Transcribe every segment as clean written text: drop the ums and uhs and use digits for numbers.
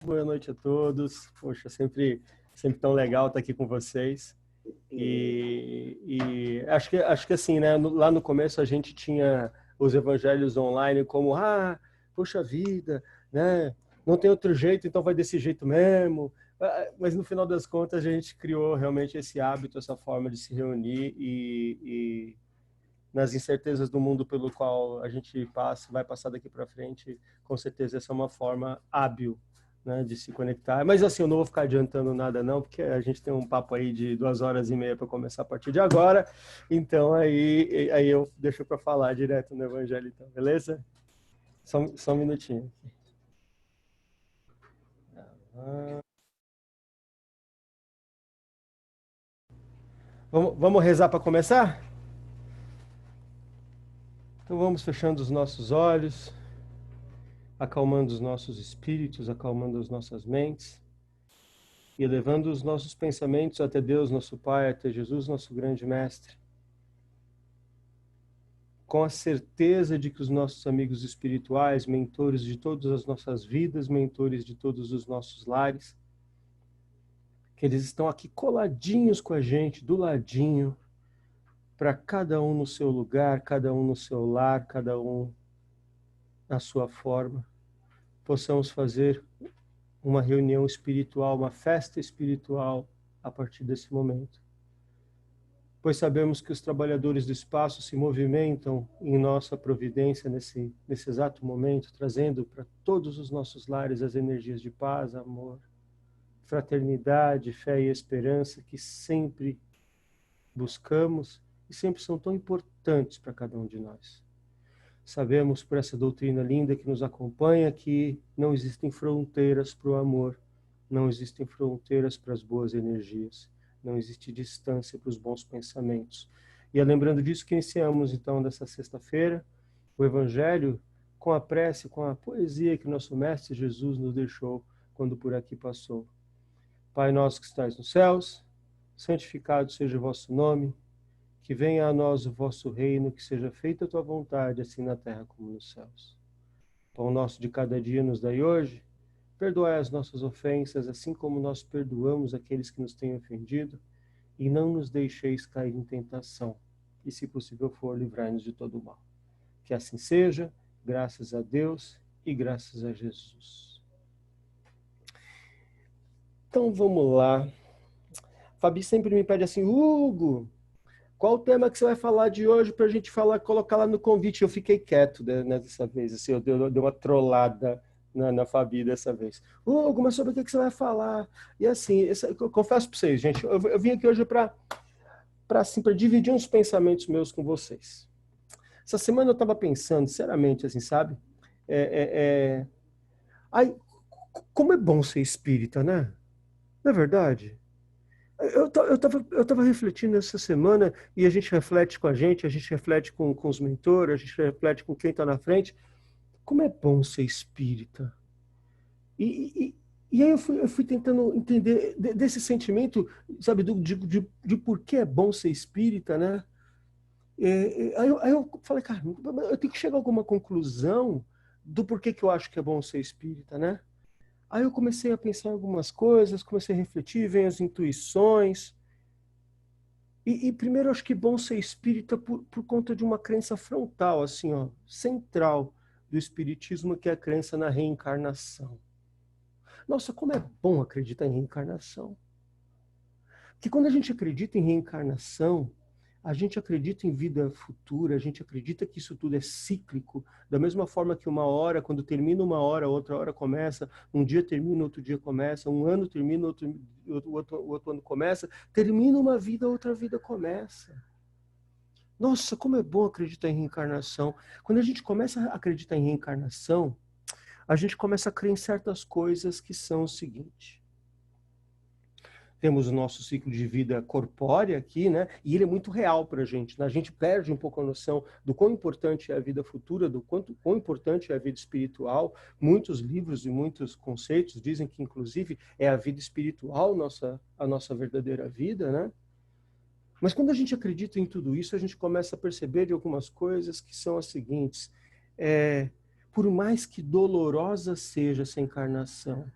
Boa noite a todos. Poxa, sempre tão legal estar aqui com vocês. E acho que assim, né? Lá no começo a gente tinha os evangelhos online como, poxa vida, né? Não tem outro jeito, então vai desse jeito mesmo. Mas no final das contas a gente criou realmente esse hábito, essa forma de se reunir e nas incertezas do mundo pelo qual a gente vai passar daqui para frente, com certeza essa é uma forma hábil, né, de se conectar. Mas assim, eu não vou ficar adiantando nada não, porque a gente tem um papo aí de 2 horas e meia para começar a partir de agora, então aí eu deixo para falar direto no Evangelho, então, beleza? Só um minutinho. Vamos rezar para começar? Então vamos fechando os nossos olhos, acalmando os nossos espíritos, acalmando as nossas mentes e elevando os nossos pensamentos até Deus, nosso Pai, até Jesus, nosso grande Mestre, com a certeza de que os nossos amigos espirituais, mentores de todas as nossas vidas, mentores de todos os nossos lares, que eles estão aqui coladinhos com a gente, do ladinho, para cada um no seu lugar, cada um no seu lar, cada um na sua forma, possamos fazer uma reunião espiritual, uma festa espiritual a partir desse momento. Pois sabemos que os trabalhadores do espaço se movimentam em nossa providência nesse exato momento, trazendo para todos os nossos lares as energias de paz, amor, fraternidade, fé e esperança que sempre buscamos e sempre são tão importantes para cada um de nós. Sabemos por essa doutrina linda que nos acompanha que não existem fronteiras para o amor, não existem fronteiras para as boas energias, não existe distância para os bons pensamentos. E é lembrando disso que iniciamos então dessa sexta-feira o Evangelho com a prece, com a poesia que nosso Mestre Jesus nos deixou quando por aqui passou. Pai nosso que estais nos céus, santificado seja o vosso nome, que venha a nós o vosso reino, que seja feita a tua vontade, assim na terra como nos céus. Pão nosso de cada dia nos dai hoje, perdoai as nossas ofensas, assim como nós perdoamos aqueles que nos têm ofendido, e não nos deixeis cair em tentação, e se possível for, livrai-nos de todo o mal. Que assim seja, graças a Deus e graças a Jesus. Então vamos lá. Fabi sempre me pede assim, Hugo, qual o tema que você vai falar de hoje para a gente falar, colocar lá no convite? Eu fiquei quieto, né, dessa vez, assim, eu dei uma trollada na Fabi dessa vez. Hugo, mas sobre o que você vai falar? E assim, eu confesso para vocês, gente, eu vim aqui hoje para assim, para dividir uns pensamentos meus com vocês. Essa semana eu estava pensando, sinceramente, assim, sabe? É, é, é... Ai, como é bom ser espírita, né? Não é verdade? Eu tava refletindo essa semana e a gente reflete com a gente reflete com os mentores, a gente reflete com quem está na frente. Como é bom ser espírita. E, e aí eu fui tentando entender desse sentimento, sabe, de por que é bom ser espírita, né? Aí eu falei, cara, eu tenho que chegar a alguma conclusão do porquê que eu acho que é bom ser espírita, né? Aí eu comecei a pensar em algumas coisas, comecei a refletir, vem as intuições. Primeiro, eu acho que é bom ser espírita por conta de uma crença frontal, assim, ó, central do espiritismo, que é a crença na reencarnação. Nossa, como é bom acreditar em reencarnação. Porque quando a gente acredita em reencarnação, a gente acredita em vida futura, a gente acredita que isso tudo é cíclico, da mesma forma que uma hora, quando termina uma hora, outra hora começa, um dia termina, outro dia começa, um ano termina, outro ano começa, termina uma vida, outra vida começa. Nossa, como é bom acreditar em reencarnação. Quando a gente começa a acreditar em reencarnação, a gente começa a crer em certas coisas que são o seguinte. Temos o nosso ciclo de vida corpórea aqui, né? E ele é muito real para a gente, né? A gente perde um pouco a noção do quão importante é a vida futura, do quão importante é a vida espiritual. Muitos livros e muitos conceitos dizem que, inclusive, é a vida espiritual a nossa verdadeira vida, né? Mas quando a gente acredita em tudo isso, a gente começa a perceber de algumas coisas que são as seguintes. Por mais que dolorosa seja essa encarnação,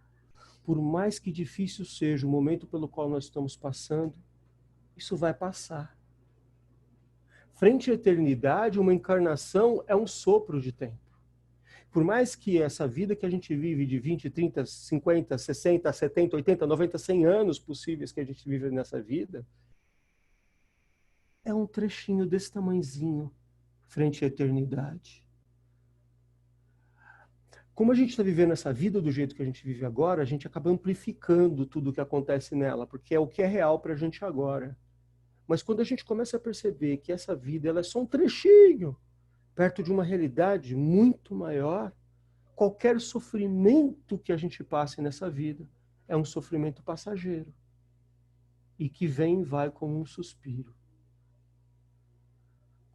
por mais que difícil seja o momento pelo qual nós estamos passando, isso vai passar. Frente à eternidade, uma encarnação é um sopro de tempo. Por mais que essa vida que a gente vive de 20, 30, 50, 60, 70, 80, 90, 100 anos possíveis que a gente vive nessa vida, é um trechinho desse tamanhozinho frente à eternidade. Como a gente está vivendo essa vida do jeito que a gente vive agora, a gente acaba amplificando tudo o que acontece nela, porque é o que é real para a gente agora. Mas quando a gente começa a perceber que essa vida ela é só um trechinho perto de uma realidade muito maior, qualquer sofrimento que a gente passe nessa vida é um sofrimento passageiro e que vem e vai como um suspiro.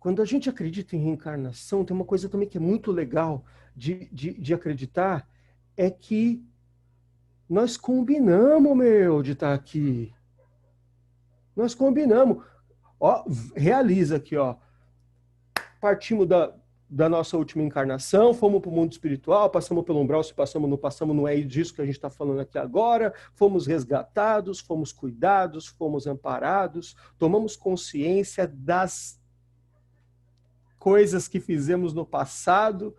Quando a gente acredita em reencarnação, tem uma coisa também que é muito legal de acreditar, é que nós combinamos, meu, de estar aqui. Nós combinamos. Ó, realiza aqui, ó. Partimos da nossa última encarnação, fomos para o mundo espiritual, passamos pelo umbral, se passamos, não é disso que a gente está falando aqui agora, fomos resgatados, fomos cuidados, fomos amparados, tomamos consciência das coisas que fizemos no passado,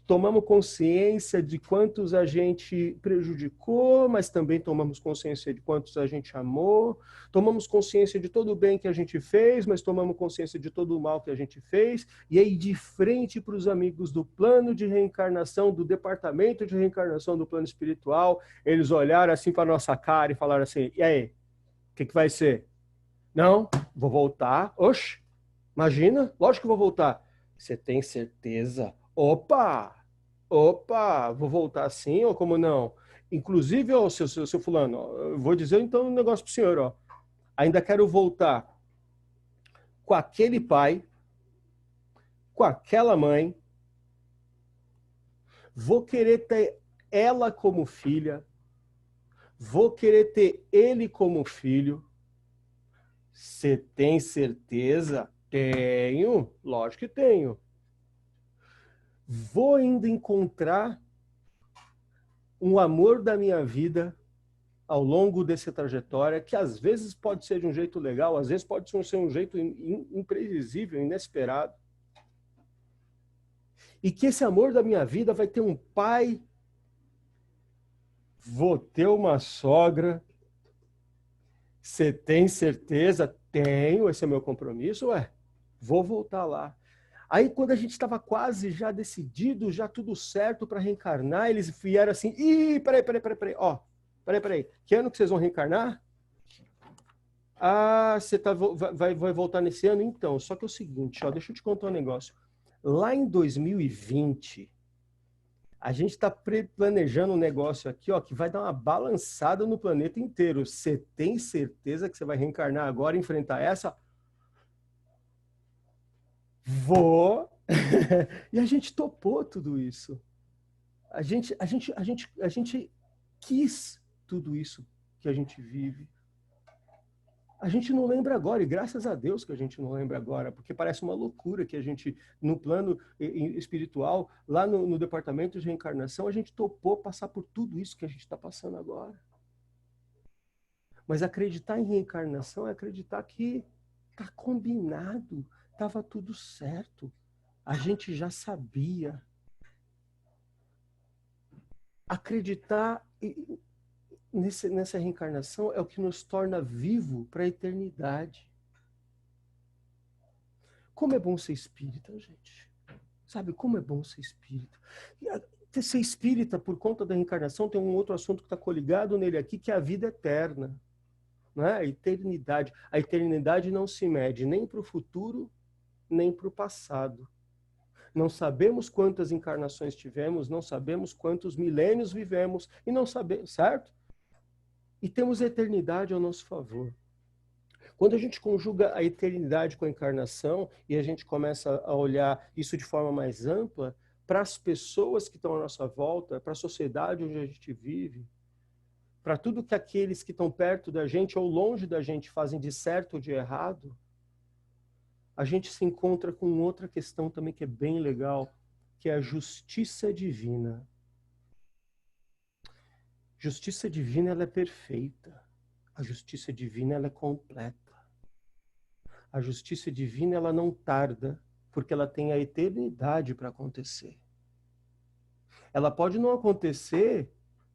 tomamos consciência de quantos a gente prejudicou, mas também tomamos consciência de quantos a gente amou, tomamos consciência de todo o bem que a gente fez, mas tomamos consciência de todo o mal que a gente fez, e aí de frente para os amigos do plano de reencarnação, do departamento de reencarnação do plano espiritual, eles olharam assim para a nossa cara e falaram assim, e aí, o que vai ser? Não, vou voltar. Oxe, imagina, lógico que vou voltar. Você tem certeza? Opa! Opa, vou voltar assim ou como não? Inclusive, ó, seu fulano, ó, eu vou dizer então um negócio pro senhor, ó. Ainda quero voltar com aquele pai, com aquela mãe, vou querer ter ela como filha, vou querer ter ele como filho. Você tem certeza? Tenho, lógico que tenho. Vou ainda encontrar um amor da minha vida ao longo dessa trajetória, que às vezes pode ser de um jeito legal, às vezes pode ser um jeito imprevisível, inesperado. E que esse amor da minha vida vai ter um pai, vou ter uma sogra. Você tem certeza? Tenho, esse é meu compromisso, ué. Vou voltar lá. Aí, quando a gente estava quase já decidido, já tudo certo para reencarnar, eles vieram assim, ih, peraí, ó, peraí, que ano que vocês vão reencarnar? Ah, você vai voltar nesse ano? Então, só que é o seguinte, ó, deixa eu te contar um negócio. Lá em 2020, a gente está planejando um negócio aqui, ó, que vai dar uma balançada no planeta inteiro. Você tem certeza que você vai reencarnar agora e enfrentar essa? Vou. E a gente topou tudo isso. A gente quis tudo isso que a gente vive. A gente não lembra agora, e graças a Deus que a gente não lembra agora, porque parece uma loucura que a gente, no plano espiritual, lá no departamento de reencarnação, a gente topou passar por tudo isso que a gente está passando agora. Mas acreditar em reencarnação é acreditar que está combinado, estava tudo certo, a gente já sabia. Acreditar nessa reencarnação é o que nos torna vivo para a eternidade. Como é bom ser espírita, gente. Sabe, como é bom ser espírita. E ser espírita, por conta da reencarnação, tem um outro assunto que está coligado nele aqui, que é a vida eterna. Né? A eternidade. A eternidade não se mede nem para o futuro, nem para o passado. Não sabemos quantas encarnações tivemos, não sabemos quantos milênios vivemos, e não sabemos, certo? E temos a eternidade ao nosso favor. Quando a gente conjuga a eternidade com a encarnação e a gente começa a olhar isso de forma mais ampla, para as pessoas que estão à nossa volta, para a sociedade onde a gente vive, para tudo que aqueles que estão perto da gente ou longe da gente fazem de certo ou de errado, a gente se encontra com outra questão também que é bem legal, que é a justiça divina. Justiça divina, ela é perfeita. A justiça divina, ela é completa. A justiça divina, ela não tarda, porque ela tem a eternidade para acontecer. Ela pode não acontecer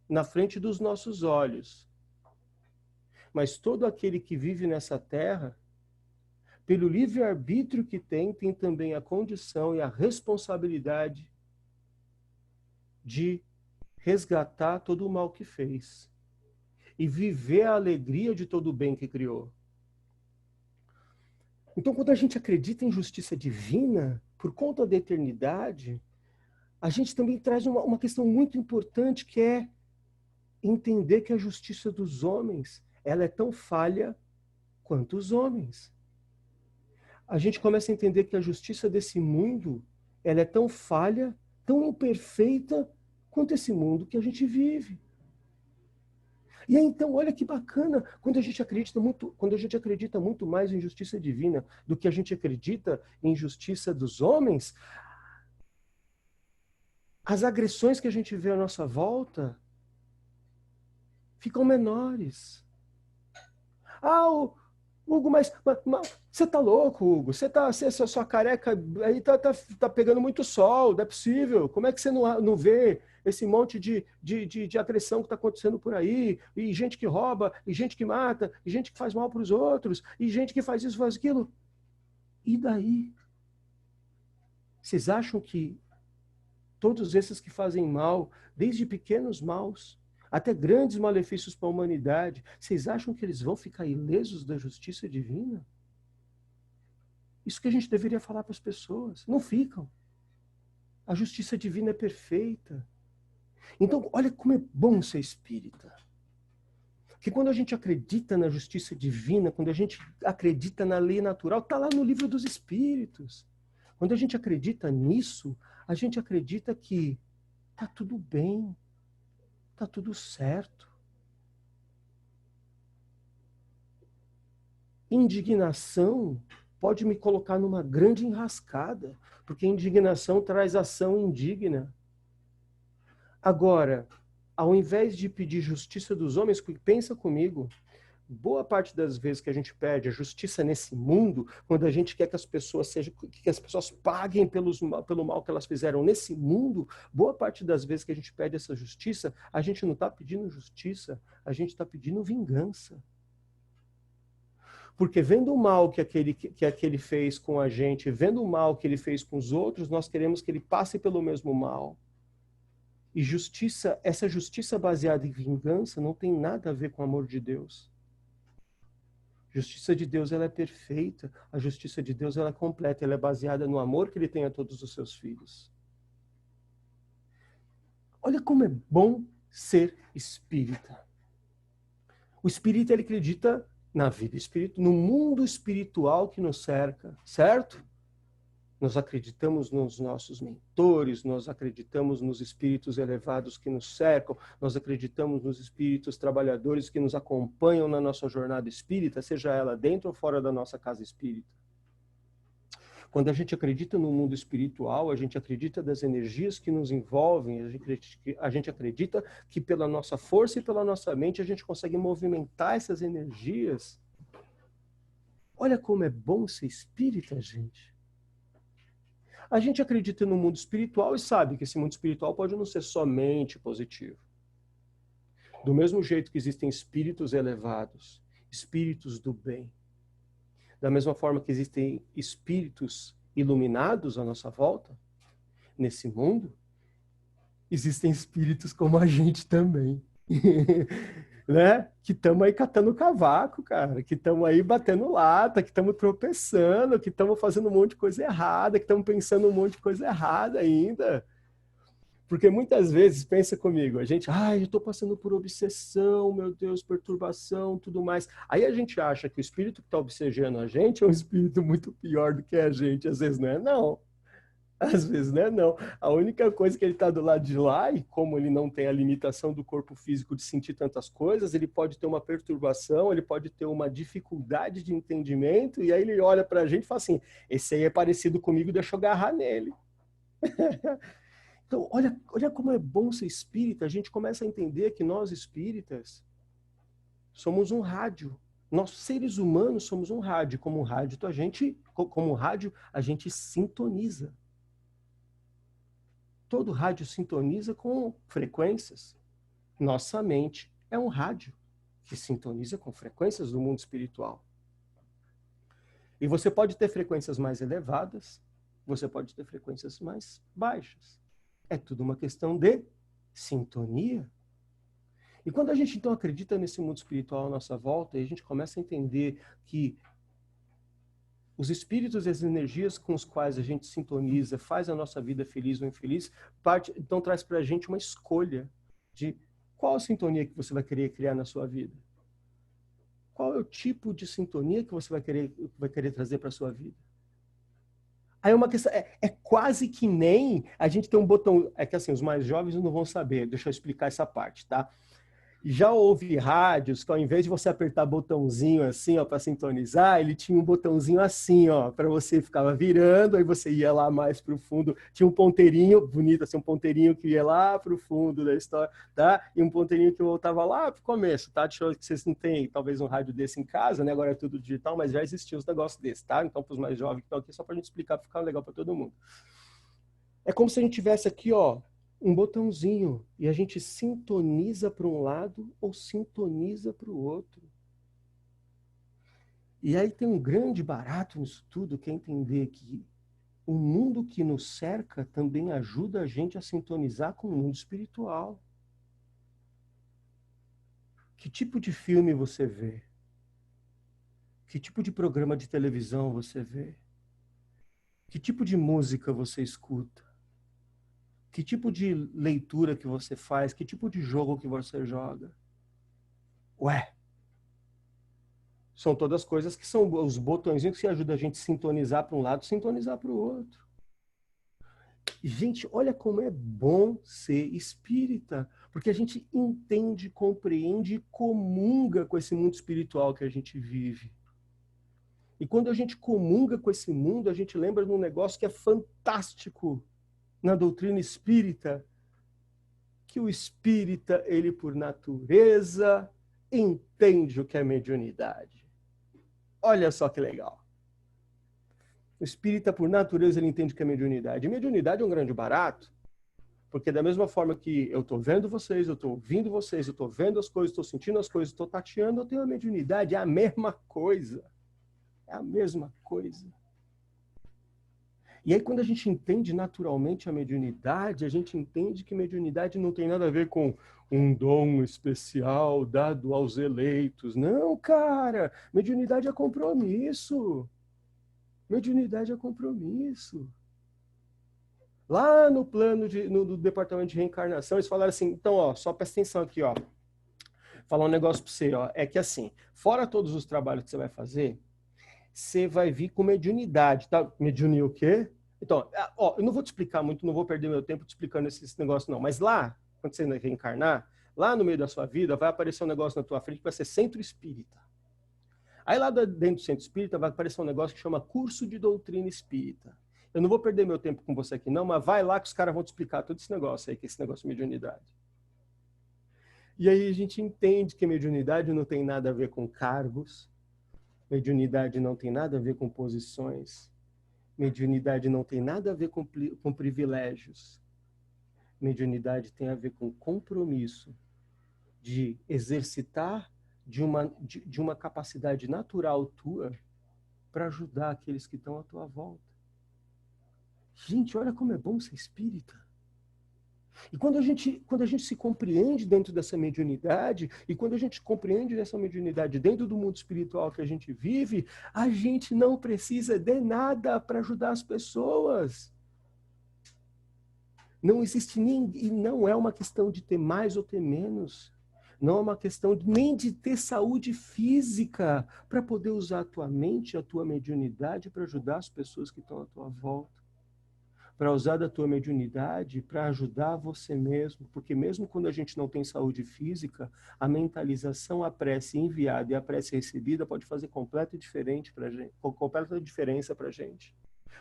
na frente dos nossos olhos, mas todo aquele que vive nessa terra, pelo livre-arbítrio que tem também a condição e a responsabilidade de resgatar todo o mal que fez e viver a alegria de todo o bem que criou. Então, quando a gente acredita em justiça divina, por conta da eternidade, a gente também traz uma questão muito importante, que é entender que a justiça dos homens, ela é tão falha quanto os homens. A gente começa a entender que a justiça desse mundo, ela é tão falha, tão imperfeita, quanto esse mundo que a gente vive. E aí, então, olha que bacana, quando a gente acredita muito mais em justiça divina do que a gente acredita em justiça dos homens, as agressões que a gente vê à nossa volta ficam menores. Ah, Hugo, mas você tá louco, Hugo? Sua careca aí tá pegando muito sol, não é possível. Como é que você não vê esse monte de agressão que está acontecendo por aí? E gente que rouba, e gente que mata, e gente que faz mal para os outros, e gente que faz isso, faz aquilo. E daí? Vocês acham que todos esses que fazem mal, desde pequenos maus, até grandes malefícios para a humanidade, vocês acham que eles vão ficar ilesos da justiça divina? Isso que a gente deveria falar para as pessoas. Não ficam. A justiça divina é perfeita. Então, olha como é bom ser espírita. Que quando a gente acredita na justiça divina, quando a gente acredita na lei natural, está lá no livro dos Espíritos. Quando a gente acredita nisso, a gente acredita que está tudo bem, está tudo certo. Indignação pode me colocar numa grande enrascada, porque indignação traz ação indigna. Agora, ao invés de pedir justiça dos homens, pensa comigo, boa parte das vezes que a gente pede a justiça nesse mundo, quando a gente quer que as pessoas paguem pelo mal que elas fizeram nesse mundo, boa parte das vezes que a gente pede essa justiça, a gente não está pedindo justiça, a gente está pedindo vingança. Porque vendo o mal que aquele fez com a gente, vendo o mal que ele fez com os outros, nós queremos que ele passe pelo mesmo mal. E justiça, essa justiça baseada em vingança não tem nada a ver com o amor de Deus. A justiça de Deus, ela é perfeita. A justiça de Deus, ela é completa. Ela é baseada no amor que ele tem a todos os seus filhos. Olha como é bom ser espírita. O espírita, ele acredita na vida espiritual, no mundo espiritual que nos cerca, certo? Nós acreditamos nos nossos mentores, nós acreditamos nos espíritos elevados que nos cercam, nós acreditamos nos espíritos trabalhadores que nos acompanham na nossa jornada espírita, seja ela dentro ou fora da nossa casa espírita. Quando a gente acredita no mundo espiritual, a gente acredita das energias que nos envolvem, a gente acredita que pela nossa força e pela nossa mente a gente consegue movimentar essas energias. Olha como é bom ser espírita, gente. A gente acredita no mundo espiritual e sabe que esse mundo espiritual pode não ser somente positivo. Do mesmo jeito que existem espíritos elevados, espíritos do bem, da mesma forma que existem espíritos iluminados à nossa volta, nesse mundo, existem espíritos como a gente também. Né? Que estamos aí catando cavaco, cara, que estamos aí batendo lata, que estamos tropeçando, que estamos fazendo um monte de coisa errada, que estamos pensando um monte de coisa errada ainda. Porque muitas vezes, pensa comigo, a gente, eu estou passando por obsessão, meu Deus, perturbação, tudo mais. Aí a gente acha que o espírito que está obsediando a gente é um espírito muito pior do que a gente. Às vezes não é, não. Às vezes, né? Não. A única coisa que ele está do lado de lá, e como ele não tem a limitação do corpo físico de sentir tantas coisas, ele pode ter uma perturbação, ele pode ter uma dificuldade de entendimento, e aí ele olha para a gente e fala assim, esse aí é parecido comigo, deixa eu agarrar nele. Então, olha como é bom ser espírita. A gente começa a entender que nós espíritas somos um rádio. Nós, seres humanos, somos um rádio. Como rádio, a gente sintoniza. Todo rádio sintoniza com frequências. Nossa mente é um rádio que sintoniza com frequências do mundo espiritual. E você pode ter frequências mais elevadas, você pode ter frequências mais baixas. É tudo uma questão de sintonia. E quando a gente, então, acredita nesse mundo espiritual à nossa volta, e a gente começa a entender que os espíritos e as energias com os quais a gente sintoniza, faz a nossa vida feliz ou infeliz, então traz para a gente uma escolha de qual a sintonia que você vai querer criar na sua vida. Qual é o tipo de sintonia que você vai querer trazer para a sua vida? Aí é uma questão, é quase que nem a gente tem um botão, é que assim, os mais jovens não vão saber, deixa eu explicar essa parte, tá? Já houve rádios que ao invés de você apertar botãozinho assim, ó, para sintonizar, ele tinha um botãozinho assim, ó, para você ficava virando, aí você ia lá mais para o fundo, tinha um ponteirinho bonito assim, um ponteirinho que ia lá para o fundo da história, tá? E um ponteirinho que voltava lá para o começo, tá? Deixa eu que vocês não têm talvez um rádio desse em casa, né? Agora é tudo digital, mas já existia os negócios desse, tá? Então para os mais jovens que estão aqui, só para a gente explicar, para ficar legal para todo mundo. É como se a gente tivesse aqui, ó, um botãozinho e a gente sintoniza para um lado ou sintoniza para o outro. E aí tem um grande barato nisso tudo, que é entender que o mundo que nos cerca também ajuda a gente a sintonizar com o mundo espiritual. Que tipo de filme você vê? Que tipo de programa de televisão você vê? Que tipo de música você escuta? Que tipo de leitura que você faz? Que tipo de jogo que você joga? Ué, são todas coisas que são os botõezinhos que ajudam a gente a sintonizar para um lado, sintonizar para o outro. Gente, olha como é bom ser espírita, porque a gente entende, compreende e comunga com esse mundo espiritual que a gente vive. E quando a gente comunga com esse mundo, a gente lembra de um negócio que é fantástico na doutrina espírita, que o espírita, ele por natureza, entende o que é mediunidade. Olha só que legal. O espírita, por natureza, ele entende o que é mediunidade. E mediunidade é um grande barato, porque da mesma forma que eu estou vendo vocês, eu estou ouvindo vocês, eu estou vendo as coisas, estou sentindo as coisas, estou tateando, eu tenho a mediunidade. É a mesma coisa. É a mesma coisa. E aí, quando a gente entende naturalmente a mediunidade, a gente entende que mediunidade não tem nada a ver com um dom especial dado aos eleitos. Não, cara! Mediunidade é compromisso. Mediunidade é compromisso. Lá no plano no departamento de reencarnação, eles falaram assim, então, ó, só presta atenção aqui, ó. Falar um negócio para você, ó. É que assim, fora todos os trabalhos que você vai fazer, você vai vir com mediunidade, tá? Mediunir o quê? Então, ó, eu não vou te explicar muito, não vou perder meu tempo te explicando esse negócio, não. Mas lá, quando você reencarnar, lá no meio da sua vida, vai aparecer um negócio na tua frente que vai ser centro espírita. Aí lá dentro do centro espírita vai aparecer um negócio que chama curso de doutrina espírita. Eu não vou perder meu tempo com você aqui não, mas vai lá que os caras vão te explicar todo esse negócio aí, que é esse negócio de mediunidade. E aí a gente entende que mediunidade não tem nada a ver com cargos, mediunidade não tem nada a ver com posições, mediunidade não tem nada a ver com privilégios. Mediunidade tem a ver com compromisso de exercitar de uma capacidade natural tua para ajudar aqueles que estão à tua volta. Gente, olha como é bom ser espírita. E quando a gente se compreende dentro dessa mediunidade, e quando a gente compreende essa mediunidade dentro do mundo espiritual que a gente vive, a gente não precisa de nada para ajudar as pessoas. Não existe nem, e não é uma questão de ter mais ou ter menos. Não é uma questão nem de ter saúde física para poder usar a tua mente, a tua mediunidade para ajudar as pessoas que estão à tua volta. Para usar da tua mediunidade para ajudar você mesmo, porque mesmo quando a gente não tem saúde física, a mentalização, a prece enviada e a prece recebida pode fazer completa diferença para a gente.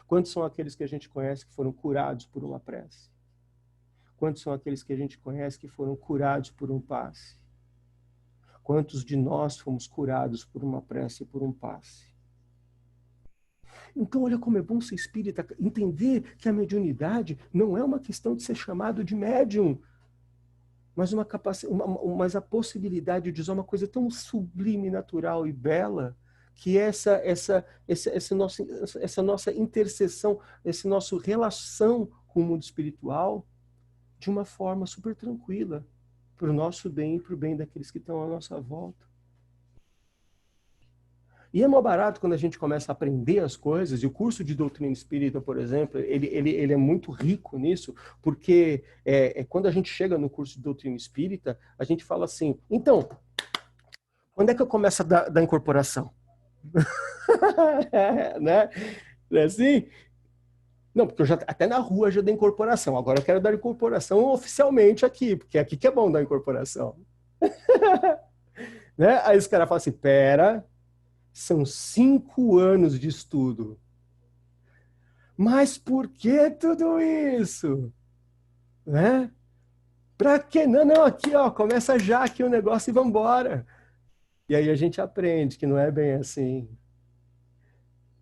Quantos são aqueles que a gente conhece que foram curados por uma prece? Quantos são aqueles que a gente conhece que foram curados por um passe? Quantos de nós fomos curados por uma prece e por um passe? Então, olha como é bom ser espírita, entender que a mediunidade não é uma questão de ser chamado de médium, mas mas a possibilidade de usar uma coisa tão sublime, natural e bela, que é essa nossa interseção, essa nossa relação com o mundo espiritual de uma forma super tranquila, para o nosso bem e para o bem daqueles que estão à nossa volta. E é mó barato quando a gente começa a aprender as coisas, e o curso de doutrina espírita, por exemplo, ele é muito rico nisso, porque quando a gente chega no curso de doutrina espírita, a gente fala assim, então, quando é que eu começo a dar incorporação? Né? Não é assim? Não, porque eu já, até na rua já dei incorporação, agora eu quero dar incorporação oficialmente aqui, porque aqui que é bom dar incorporação. Né? Aí os caras falam assim, pera, são 5 anos de estudo. Mas por que tudo isso? Né? Pra quê? Não, não, aqui, ó, começa já aqui o negócio e vambora. E aí a gente aprende que não é bem assim.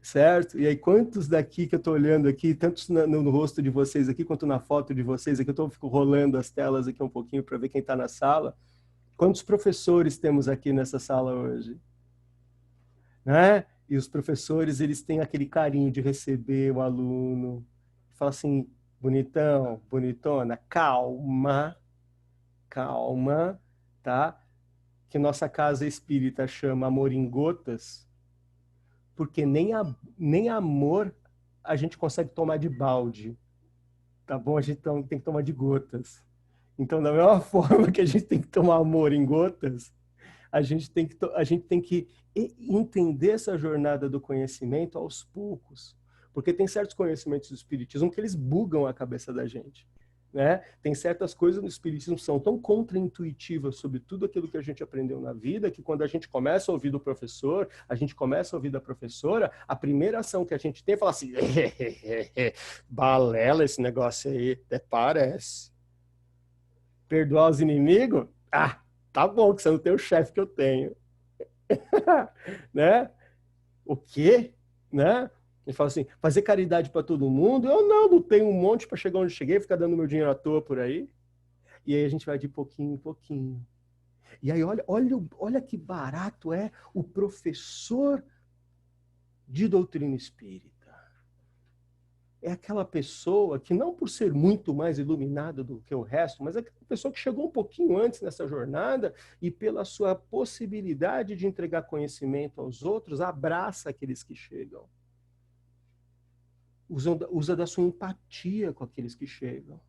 Certo? E aí quantos daqui que eu tô olhando aqui, tantos no rosto de vocês aqui, quanto na foto de vocês aqui, fico rolando as telas aqui um pouquinho para ver quem está na sala. Quantos professores temos aqui nessa sala hoje? Né? E os professores, eles têm aquele carinho de receber o aluno. Fala assim, bonitão, bonitona, calma, calma, tá? Que nossa casa espírita chama Amor em Gotas, porque nem amor a gente consegue tomar de balde, tá bom? A gente tem que tomar de gotas. Então, da mesma forma que a gente tem que tomar amor em gotas, a gente tem que entender essa jornada do conhecimento aos poucos. Porque tem certos conhecimentos do espiritismo que eles bugam a cabeça da gente. Né? Tem certas coisas no espiritismo que são tão contraintuitivas sobre tudo aquilo que a gente aprendeu na vida, que quando a gente começa a ouvir do professor, a gente começa a ouvir da professora, a primeira ação que a gente tem é falar assim, balela esse negócio aí, até parece. Perdoar os inimigos? Ah, tá bom, que você não tem o chefe que eu tenho. Né? O quê? Né? Ele fala assim, fazer caridade para todo mundo? Eu não tenho um monte para chegar onde cheguei, ficar dando meu dinheiro à toa por aí. E aí a gente vai de pouquinho em pouquinho. E aí olha que barato é o professor de doutrina espírita. É aquela pessoa que não por ser muito mais iluminada do que o resto, mas é aquela pessoa que chegou um pouquinho antes nessa jornada e pela sua possibilidade de entregar conhecimento aos outros, abraça aqueles que chegam. Usa da sua empatia com aqueles que chegam.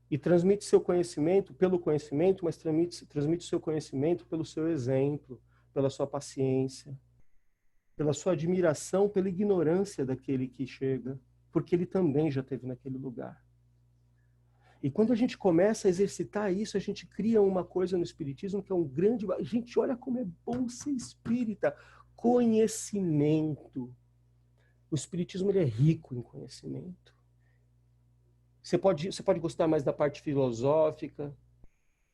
E transmite seu conhecimento pelo conhecimento, mas transmite seu conhecimento pelo seu exemplo, pela sua paciência, pela sua admiração, pela ignorância daquele que chega, porque ele também já esteve naquele lugar. E quando a gente começa a exercitar isso, a gente cria uma coisa no espiritismo que é um grande... Gente, olha como é bom ser espírita. Conhecimento. O espiritismo ele é rico em conhecimento. Você pode gostar mais da parte filosófica,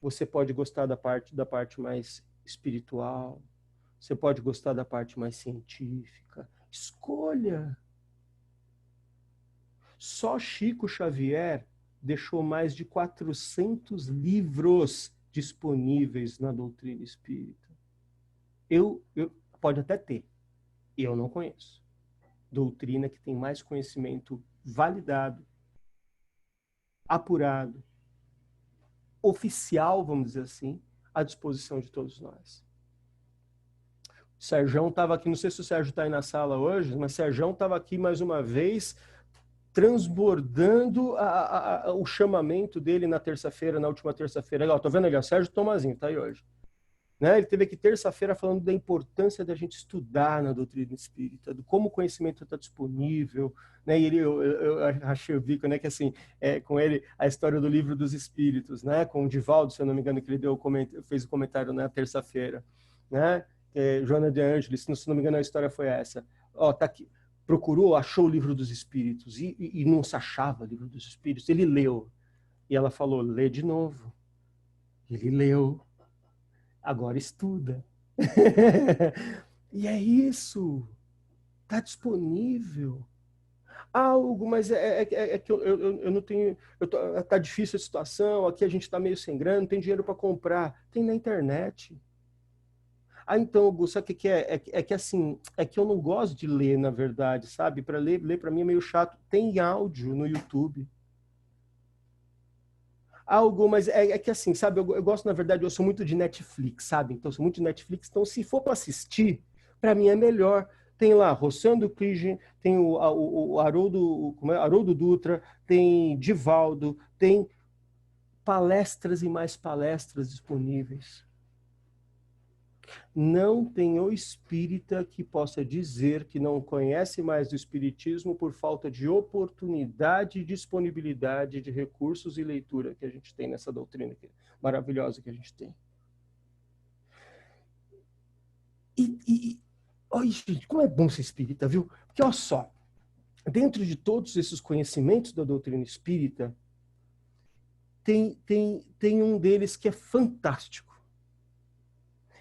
você pode gostar da parte mais espiritual, você pode gostar da parte mais científica. Escolha. Só Chico Xavier deixou mais de 400 livros disponíveis na doutrina espírita. Pode até ter, eu não conheço. Doutrina que tem mais conhecimento validado, apurado, oficial, vamos dizer assim, à disposição de todos nós. O Serjão estava aqui, não sei se o Sérgio está aí na sala hoje, mas o Serjão estava aqui mais uma vez, transbordando o chamamento dele na terça-feira, na última terça-feira. Estou vendo ali, o Sérgio Tomazinho está aí hoje. Né? Ele teve aqui terça-feira falando da importância da gente estudar na doutrina espírita, do como o conhecimento está disponível, né? E eu achei o bico, né? Que assim, com ele a história do livro dos espíritos, né? Com o Divaldo, se eu não me engano, que ele fez o comentário na terça-feira, né? Joana de Ângeles, se não me engano a história foi essa. Ó, tá aqui, procurou, achou o livro dos espíritos e não se achava o livro dos espíritos, ele leu. E ela falou, lê de novo. Ele leu. Agora estuda. E é isso. Está disponível. Algo, mas é que eu não tenho. Tá difícil a situação, aqui a gente está meio sem grana, não tem dinheiro para comprar. Tem na internet. Ah, então, Augusto, sabe o que é? É que assim, é que eu não gosto de ler, na verdade, sabe? Para ler para mim é meio chato. Tem áudio no YouTube. Algo, mas é que assim, sabe? Eu gosto, na verdade, eu sou muito de Netflix, sabe? Então, eu sou muito de Netflix. Então, se for para assistir, para mim é melhor. Tem lá Rossandro Krigen, tem o Haroldo, como é? Haroldo Dutra, tem Divaldo, tem palestras e mais palestras disponíveis. Não tem o espírita que possa dizer que não conhece mais do espiritismo por falta de oportunidade e disponibilidade de recursos e leitura que a gente tem nessa doutrina maravilhosa que a gente tem. Olha, gente, como é bom ser espírita, viu? Porque, olha só, dentro de todos esses conhecimentos da doutrina espírita, tem um deles que é fantástico.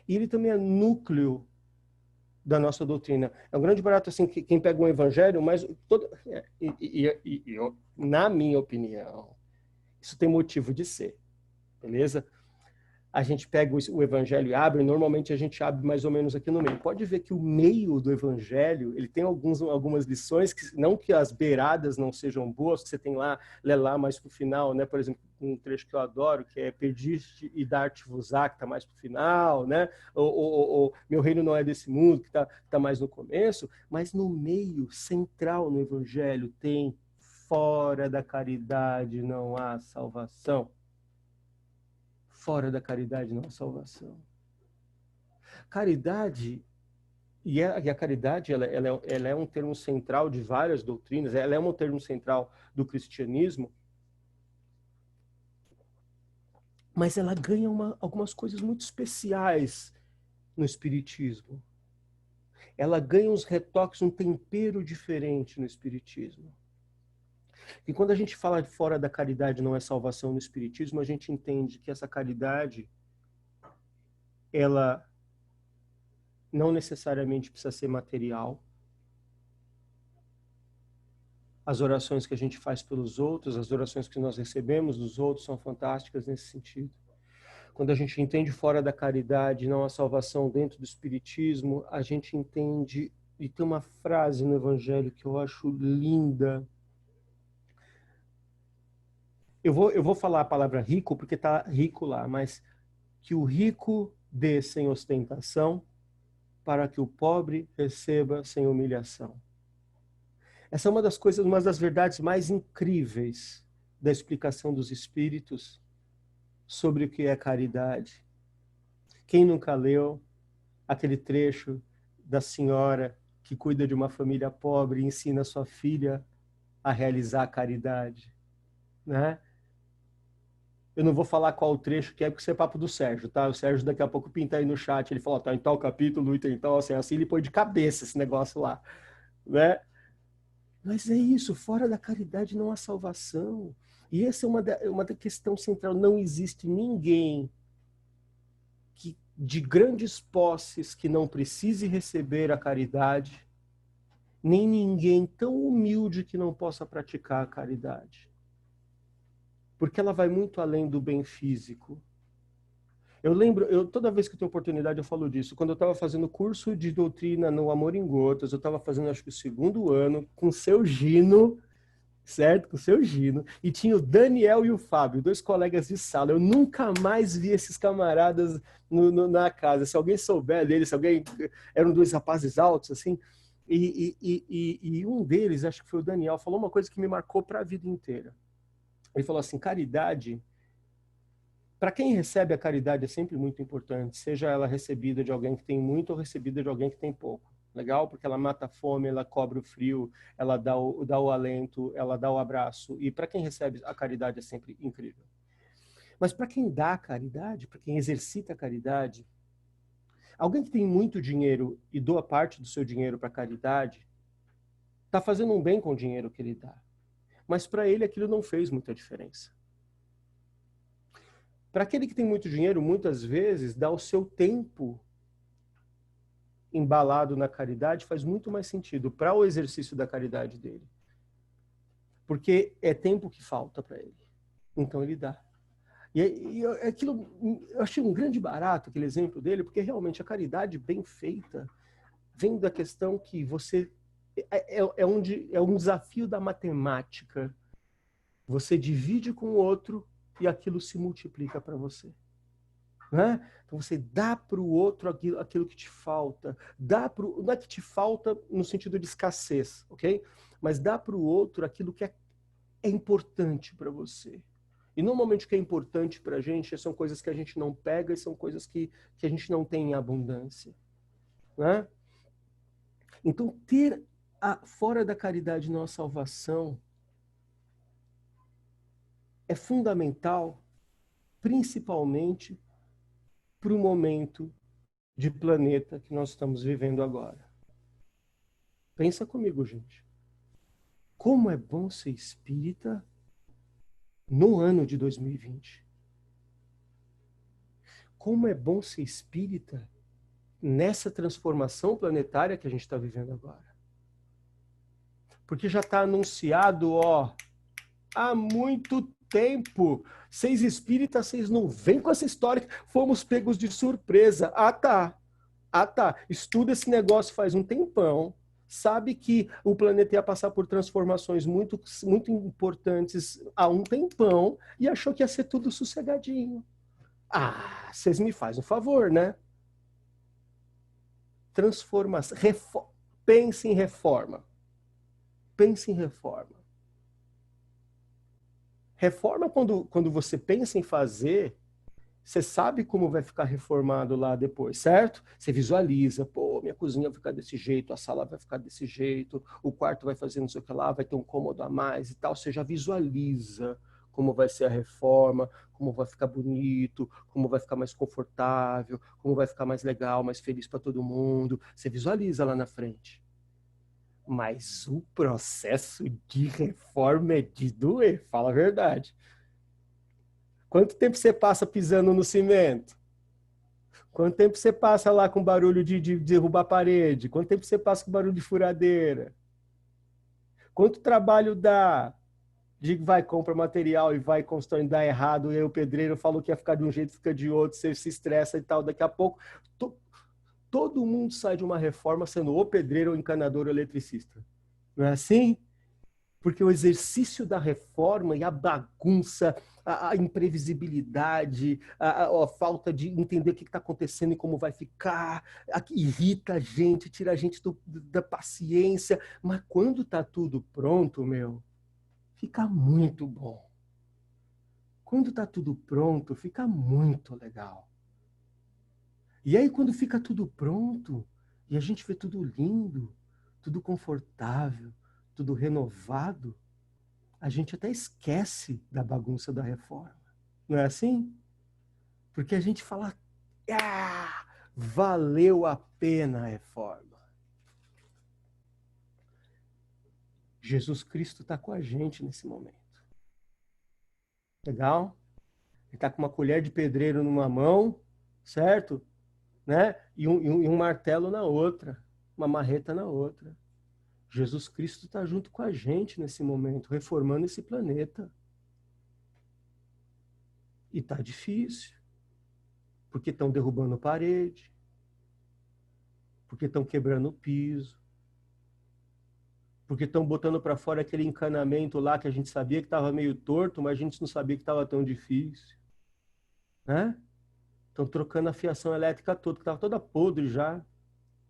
E ele também é núcleo da nossa doutrina. É um grande barato, assim, que quem pega um evangelho, mas na minha opinião, isso tem motivo de ser, beleza? A gente pega o evangelho e abre, normalmente a gente abre mais ou menos aqui no meio. Pode ver que o meio do evangelho, ele tem algumas lições, que não que as beiradas não sejam boas, que você tem lá, lê lá mais pro final, né? Por exemplo, um trecho que eu adoro, que é Perdiste e dar-te-vos-á, que tá mais pro final, né? Ou Meu reino não é desse mundo, que tá mais no começo, mas no meio, central no evangelho, tem fora da caridade não há salvação. Fora da caridade não há salvação. Caridade, e a caridade ela é um termo central de várias doutrinas, ela é um termo central do cristianismo, mas ela ganha algumas coisas muito especiais no espiritismo. Ela ganha uns retoques, um tempero diferente no espiritismo. E quando a gente fala de fora da caridade não é salvação no espiritismo, a gente entende que essa caridade, ela não necessariamente precisa ser material. As orações que a gente faz pelos outros, as orações que nós recebemos dos outros são fantásticas nesse sentido. Quando a gente entende fora da caridade, não a salvação dentro do espiritismo, a gente entende, e tem uma frase no Evangelho que eu acho linda. Eu vou falar a palavra rico, porque está rico lá, mas que o rico dê sem ostentação, para que o pobre receba sem humilhação. Essa é uma das coisas, uma das verdades mais incríveis da explicação dos espíritos sobre o que é caridade. Quem nunca leu aquele trecho da senhora que cuida de uma família pobre e ensina sua filha a realizar a caridade, né? Eu não vou falar qual o trecho que é, porque isso é papo do Sérgio, tá? O Sérgio daqui a pouco pinta aí no chat, ele fala, tá, em tal capítulo, item tal, assim, ele põe de cabeça esse negócio lá, né? Mas é isso, fora da caridade não há salvação. E essa é uma da questão central. Não existe ninguém de grandes posses que não precise receber a caridade, nem ninguém tão humilde que não possa praticar a caridade. Porque ela vai muito além do bem físico. Eu lembro, toda vez que eu tenho oportunidade eu falo disso. Quando eu estava fazendo curso de doutrina no Amor em Gotas, eu estava fazendo acho que o 2º ano, com o seu Gino, certo? Com o seu Gino. E tinha o Daniel e o Fábio, 2 colegas de sala. Eu nunca mais vi esses camaradas na casa. Se alguém souber deles, se alguém... Eram 2 rapazes altos, assim. E um deles, acho que foi o Daniel, falou uma coisa que me marcou para a vida inteira. Ele falou assim, caridade... Para quem recebe a caridade é sempre muito importante, seja ela recebida de alguém que tem muito ou recebida de alguém que tem pouco. Legal? Porque ela mata a fome, ela cobre o frio, ela dá o alento, ela dá o abraço. E para quem recebe a caridade é sempre incrível. Mas para quem dá a caridade, para quem exercita a caridade, alguém que tem muito dinheiro e doa parte do seu dinheiro para a caridade, está fazendo um bem com o dinheiro que ele dá. Mas para ele aquilo não fez muita diferença. Para aquele que tem muito dinheiro, muitas vezes, dá o seu tempo embalado na caridade faz muito mais sentido para o exercício da caridade dele. Porque é tempo que falta para ele. Então ele dá. E aquilo, eu achei um grande barato aquele exemplo dele, porque realmente a caridade bem feita vem da questão que você é um desafio da matemática. Você divide com o outro e aquilo se multiplica para você. Né? Então você dá para o outro aquilo que te falta. Não é que te falta no sentido de escassez, ok? Mas dá para o outro aquilo que é importante para você. E normalmente o que é importante para a gente são coisas que a gente não pega e são coisas que a gente não tem em abundância. Né? Então, ter fora da caridade não a salvação é fundamental, principalmente para o momento de planeta que nós estamos vivendo agora. Pensa comigo, gente. Como é bom ser espírita no ano de 2020. Como é bom ser espírita nessa transformação planetária que a gente está vivendo agora. Porque já está anunciado, há muito tempo. Vocês espíritas, vocês não vêm com essa história que fomos pegos de surpresa. Ah, tá. Estuda esse negócio faz um tempão. Sabe que o planeta ia passar por transformações muito, muito importantes há um tempão e achou que ia ser tudo sossegadinho. Ah, vocês me fazem um favor, né? Transformação. Pense em reforma. Pense em reforma. Reforma, quando você pensa em fazer, você sabe como vai ficar reformado lá depois, certo? Você visualiza, pô, minha cozinha vai ficar desse jeito, a sala vai ficar desse jeito, o quarto vai fazer não sei o que lá, vai ter um cômodo a mais e tal. Você já visualiza como vai ser a reforma, como vai ficar bonito, como vai ficar mais confortável, como vai ficar mais legal, mais feliz para todo mundo. Você visualiza lá na frente. Mas o processo de reforma é de doer, fala a verdade. Quanto tempo você passa pisando no cimento? Quanto tempo você passa lá com barulho de derrubar a parede? Quanto tempo você passa com barulho de furadeira? Quanto trabalho dá? Vai, compra material e vai construindo, dá errado, e aí o pedreiro falou que ia ficar de um jeito, fica de outro, você se estressa e tal. Daqui a pouco, todo mundo sai de uma reforma sendo ou pedreiro, ou encanador, ou eletricista. Não é assim? Porque o exercício da reforma e a bagunça, a imprevisibilidade, a falta de entender o que está acontecendo e como vai ficar, irrita a gente, tira a gente da paciência. Mas quando está tudo pronto, fica muito bom. Quando está tudo pronto, fica muito legal. E aí, quando fica tudo pronto, e a gente vê tudo lindo, tudo confortável, tudo renovado, a gente até esquece da bagunça da reforma. Não é assim? Porque a gente fala, valeu a pena a reforma. Jesus Cristo está com a gente nesse momento. Legal? Ele está com uma colher de pedreiro numa mão, certo? Né? E um martelo na outra, uma marreta na outra. Jesus Cristo está junto com a gente nesse momento, reformando esse planeta. E está difícil, porque estão derrubando parede, porque estão quebrando o piso, porque estão botando para fora aquele encanamento lá que a gente sabia que estava meio torto, mas a gente não sabia que estava tão difícil. Né? Estão trocando a fiação elétrica toda, que estava toda podre já,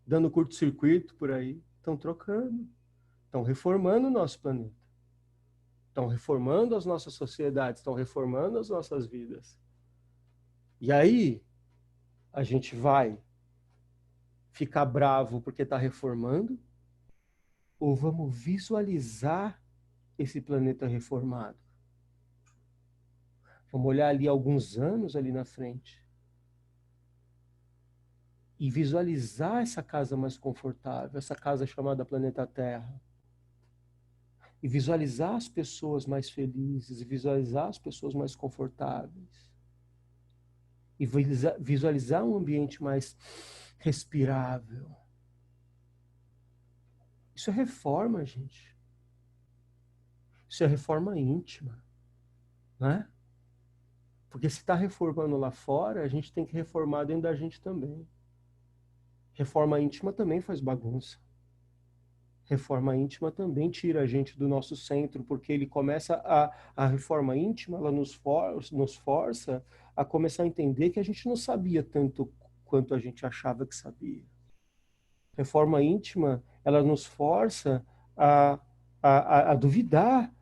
dando curto-circuito por aí. Estão trocando. Estão reformando o nosso planeta. Estão reformando as nossas sociedades, estão reformando as nossas vidas. E aí, a gente vai ficar bravo porque está reformando? Ou vamos visualizar esse planeta reformado? Vamos olhar ali alguns anos ali na frente e visualizar essa casa mais confortável, essa casa chamada planeta Terra. E visualizar as pessoas mais felizes, e visualizar as pessoas mais confortáveis. e visualizar um ambiente mais respirável. Isso é reforma, gente. Isso é reforma íntima, né? Porque se está reformando lá fora, a gente tem que reformar dentro da gente também. Reforma íntima também faz bagunça. Reforma íntima também tira a gente do nosso centro, porque ele começa a reforma íntima, ela nos força a começar a entender que a gente não sabia tanto quanto a gente achava que sabia. Reforma íntima, ela nos força a duvidar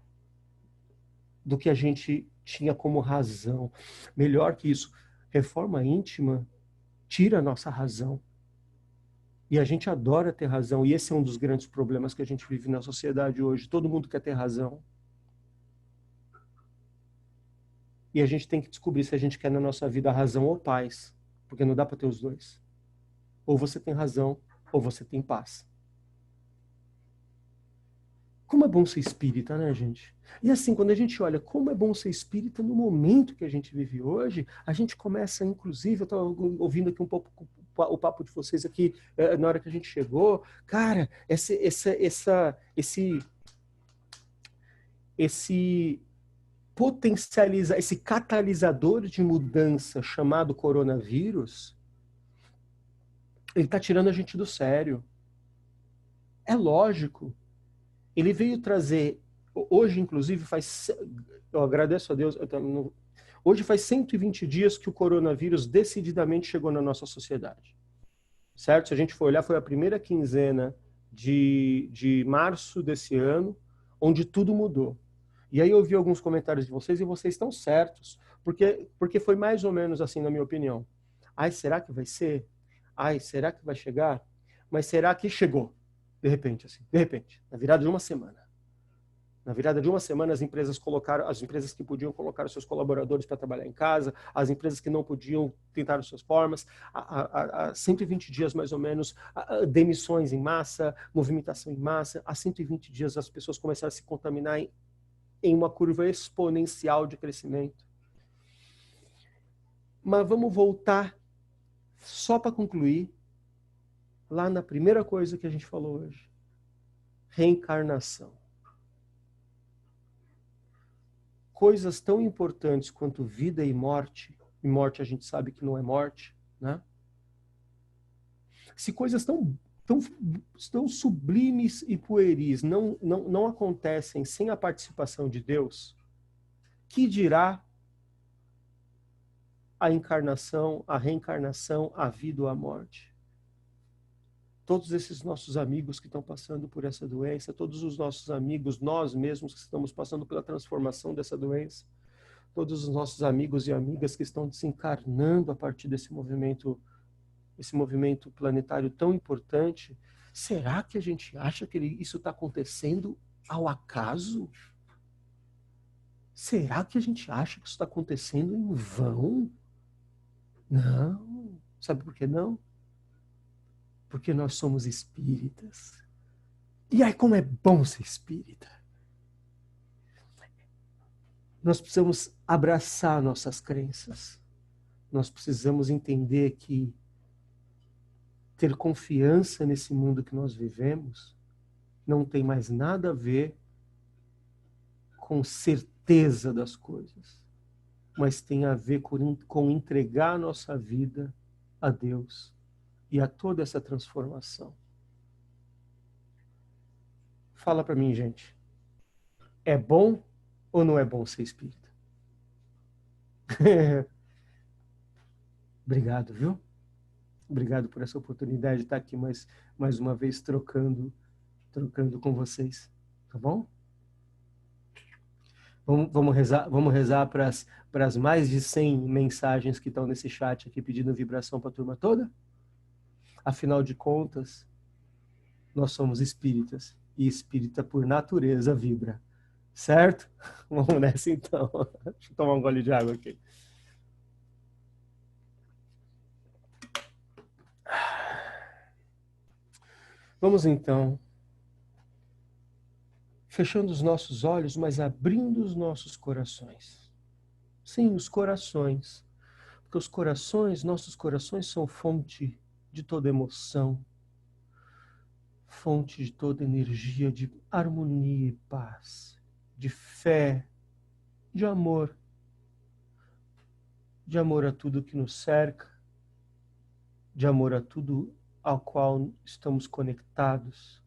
do que a gente tinha como razão. Melhor que isso, reforma íntima tira a nossa razão. E a gente adora ter razão, e esse é um dos grandes problemas que a gente vive na sociedade hoje. Todo mundo quer ter razão. E a gente tem que descobrir se a gente quer na nossa vida razão ou paz, porque não dá para ter os dois. Ou você tem razão, ou você tem paz. Como é bom ser espírita, né, gente? E assim, quando a gente olha como é bom ser espírita no momento que a gente vive hoje, a gente começa, inclusive, eu estava ouvindo aqui um pouco o papo de vocês aqui na hora que a gente chegou, cara, esse potencializa, esse catalisador de mudança chamado coronavírus, ele está tirando a gente do sério. É lógico. Ele veio trazer, hoje inclusive eu agradeço a Deus, hoje faz 120 dias que o coronavírus decididamente chegou na nossa sociedade. Certo? Se a gente for olhar, foi a primeira quinzena de março desse ano, onde tudo mudou. E aí eu ouvi alguns comentários de vocês e vocês estão certos, porque foi mais ou menos assim, na minha opinião. Ai, será que vai ser? Ai, será que vai chegar? Mas será que chegou? De repente, assim, de repente, na virada de uma semana. Na virada de uma semana, as empresas que podiam colocar os seus colaboradores para trabalhar em casa, as empresas que não podiam tentaram suas formas, há 120 dias mais ou menos, demissões em massa, movimentação em massa, há 120 dias as pessoas começaram a se contaminar em uma curva exponencial de crescimento. Mas vamos voltar, só para concluir, lá na primeira coisa que a gente falou hoje. Reencarnação. Coisas tão importantes quanto vida e morte a gente sabe que não é morte, né? Se coisas tão sublimes e pueris não acontecem sem a participação de Deus, que dirá a encarnação, a reencarnação, a vida ou a morte? Todos esses nossos amigos que estão passando por essa doença, todos os nossos amigos, nós mesmos que estamos passando pela transformação dessa doença, todos os nossos amigos e amigas que estão desencarnando a partir desse movimento planetário tão importante, será que a gente acha que isso está acontecendo ao acaso? Será que a gente acha que isso está acontecendo em vão? Não. Sabe por que não? Porque nós somos espíritas. E aí, como é bom ser espírita? Nós precisamos abraçar nossas crenças. Nós precisamos entender que ter confiança nesse mundo que nós vivemos não tem mais nada a ver com certeza das coisas, mas tem a ver com entregar a nossa vida a Deus e a toda essa transformação. Fala para mim, gente. É bom ou não é bom ser espírita? Obrigado, viu? Obrigado por essa oportunidade de estar aqui mais uma vez trocando com vocês. Tá bom? Vamos rezar para as mais de 100 mensagens que estão nesse chat aqui pedindo vibração para a turma toda? Afinal de contas, nós somos espíritas. E espírita, por natureza, vibra. Certo? Vamos nessa então. Deixa eu tomar um gole de água aqui. Vamos então, fechando os nossos olhos, mas abrindo os nossos corações. Sim, os corações. Porque os corações, nossos corações são fonte de toda emoção, fonte de toda energia, de harmonia e paz, de fé, de amor a tudo que nos cerca, de amor a tudo ao qual estamos conectados.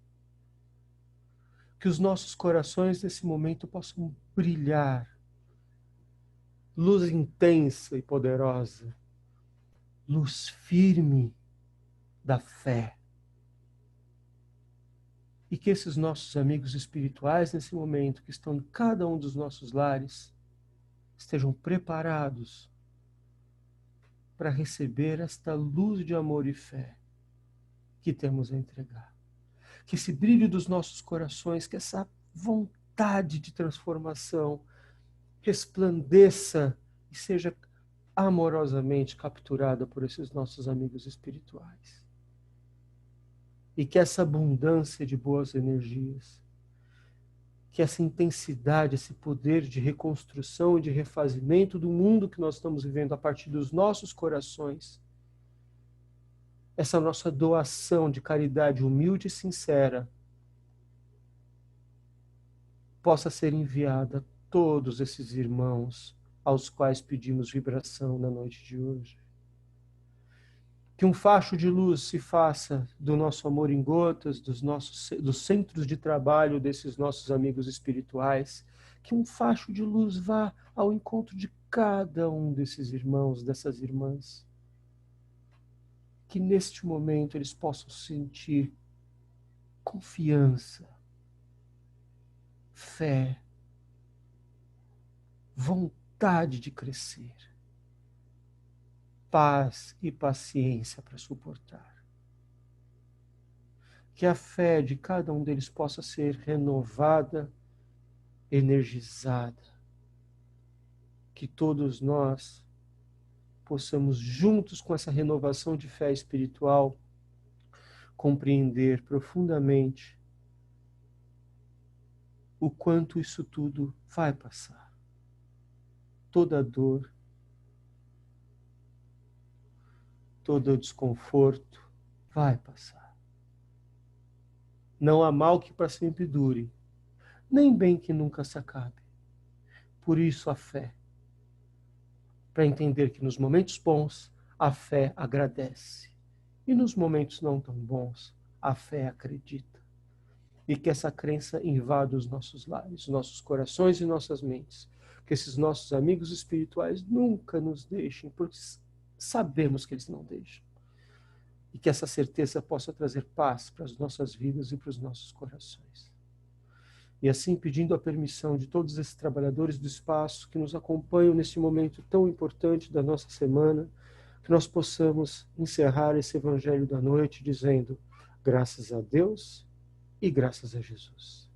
Que os nossos corações nesse momento possam brilhar, luz intensa e poderosa, luz firme da fé. E que esses nossos amigos espirituais nesse momento, que estão em cada um dos nossos lares, estejam preparados para receber esta luz de amor e fé que temos a entregar. Que esse brilho dos nossos corações, que essa vontade de transformação resplandeça e seja amorosamente capturada por esses nossos amigos espirituais. E que essa abundância de boas energias, que essa intensidade, esse poder de reconstrução e de refazimento do mundo que nós estamos vivendo a partir dos nossos corações, essa nossa doação de caridade humilde e sincera, possa ser enviada a todos esses irmãos aos quais pedimos vibração na noite de hoje. Que um facho de luz se faça do nosso amor em gotas, dos centros de trabalho desses nossos amigos espirituais. Que um facho de luz vá ao encontro de cada um desses irmãos, dessas irmãs. Que neste momento eles possam sentir confiança, fé, vontade de crescer, paz e paciência para suportar. Que a fé de cada um deles possa ser renovada, energizada. Que todos nós possamos, juntos com essa renovação de fé espiritual, compreender profundamente o quanto isso tudo vai passar. Toda dor, todo o desconforto vai passar. Não há mal que para sempre dure, nem bem que nunca se acabe. Por isso a fé, para entender que nos momentos bons a fé agradece e nos momentos não tão bons a fé acredita. E que essa crença invada os nossos lares, nossos corações e nossas mentes. Que esses nossos amigos espirituais nunca nos deixem, porque sabemos que eles não deixam. E que essa certeza possa trazer paz para as nossas vidas e para os nossos corações. E assim, pedindo a permissão de todos esses trabalhadores do espaço que nos acompanham neste momento tão importante da nossa semana, que nós possamos encerrar esse Evangelho da noite dizendo: graças a Deus e graças a Jesus.